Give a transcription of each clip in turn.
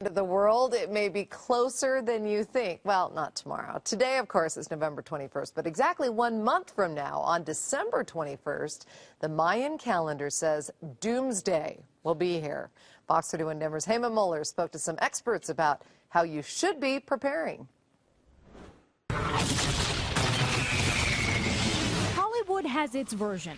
Of the world, it may be closer than you think. Well, not tomorrow. Today, of course, is November 21st, but exactly 1 month from now, on December 21st, the Mayan calendar says doomsday will be here. Fox 31 Denver's Heyman Muller spoke to some experts about how you should be preparing. Hollywood has its version.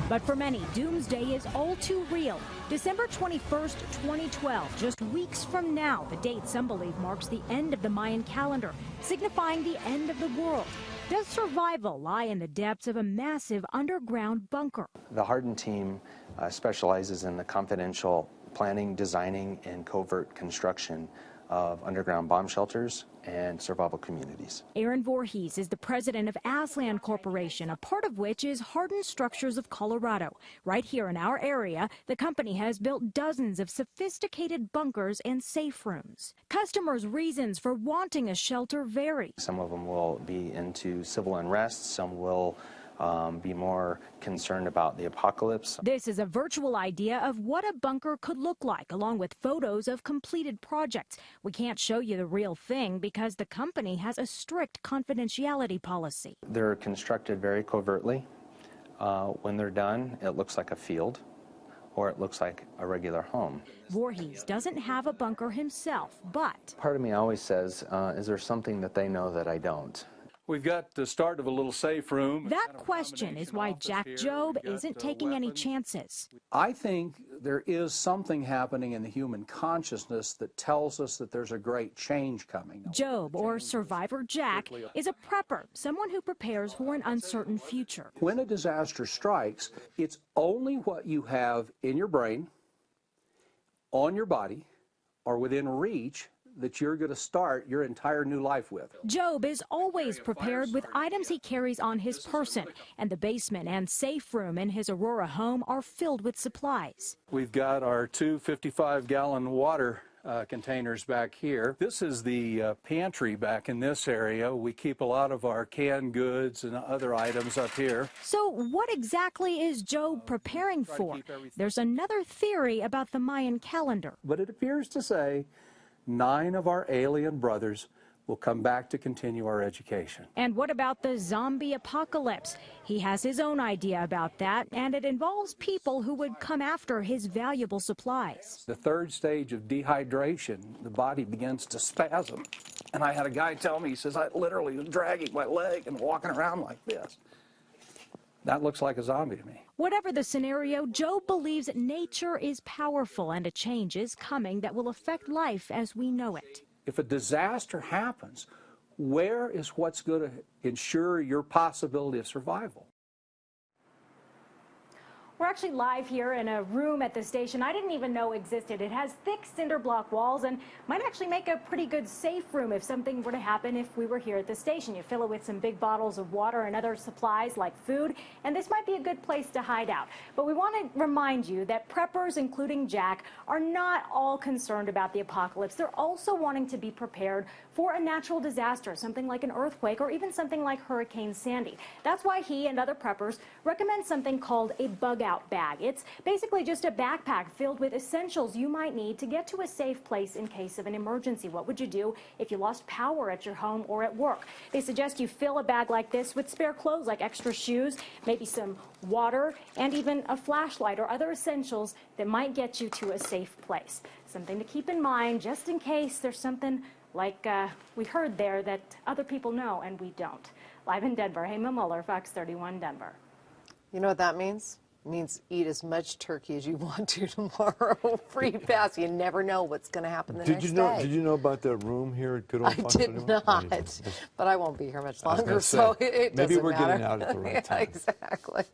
But for many, doomsday is all too real. December 21st, 2012, just weeks from now, the date some believe marks the end of the Mayan calendar, signifying the end of the world. Does survival lie in the depths of a massive underground bunker? The Hardin team specializes in the confidential planning, designing, and covert construction of underground bomb shelters and survival communities. Aaron Voorhees is the president of Aslan Corporation, a part of which is Hardin Structures of Colorado. Right here in our area, the company has built dozens of sophisticated bunkers and safe rooms. Customers' reasons for wanting a shelter vary. Some of them will be into civil unrest, some will be more concerned about the apocalypse. This is a virtual idea of what a bunker could look like, along with photos of completed projects. We can't show you the real thing because the company has a strict confidentiality policy. They're constructed very covertly. When they're done, it looks like a field, or it looks like a regular home. Voorhees doesn't have a bunker himself, but part of me always says, is there something that they know that I don't? We've got the start of a little safe room. That question is why Jack Job isn't taking any chances. I think there is something happening in the human consciousness that tells us that there's a great change coming. Job, or Survivor Jack, is a prepper, someone who prepares for an uncertain future. When a disaster strikes, it's only what you have in your brain, on your body, or within reach that you're going to start your entire new life with. Job is always prepared with items he carries on his person, and the basement and safe room in his Aurora home are filled with supplies. We've got our two 55-gallon water containers back here. This is the pantry back in this area. We keep a lot of our canned goods and other items up here. So what exactly is Job preparing for? There's another theory about the Mayan calendar. But it appears to say 9 of our alien brothers will come back to continue our education. And what about the zombie apocalypse? He has his own idea about that, and it involves people who would come after his valuable supplies. The third stage of dehydration, the body begins to spasm. And I had a guy tell me, he says, I literally was dragging my leg and walking around like this. That looks like a zombie to me. Whatever the scenario, Job believes nature is powerful and a change is coming that will affect life as we know it. If a disaster happens, where is what's going to ensure your possibility of survival? We're actually live here in a room at the station I didn't even know existed. It has thick cinder block walls and might actually make a pretty good safe room if something were to happen if we were here at the station. You fill it with some big bottles of water and other supplies like food, and this might be a good place to hide out. But we want to remind you that preppers, including Jack, are not all concerned about the apocalypse. They're also wanting to be prepared for a natural disaster, something like an earthquake or even something like Hurricane Sandy. That's why he and other preppers recommend something called a bug-out bag. It's basically just a backpack filled with essentials you might need to get to a safe place in case of an emergency. What would you do if you lost power at your home or at work? They suggest you fill a bag like this with spare clothes like extra shoes, maybe some water, and even a flashlight or other essentials that might get you to a safe place. Something to keep in mind just in case there's something like we heard there that other people know and we don't. Live in Denver, Heyman Muller, Fox 31 Denver. You know what that means? It means eat as much turkey as you want to tomorrow. Free pass. You never know what's going to happen the next day. Did you know about that room here at Good Old Fox 31? I did not, but I won't be here much longer, so it doesn't matter. Maybe we're getting out at the right time. Yeah, exactly.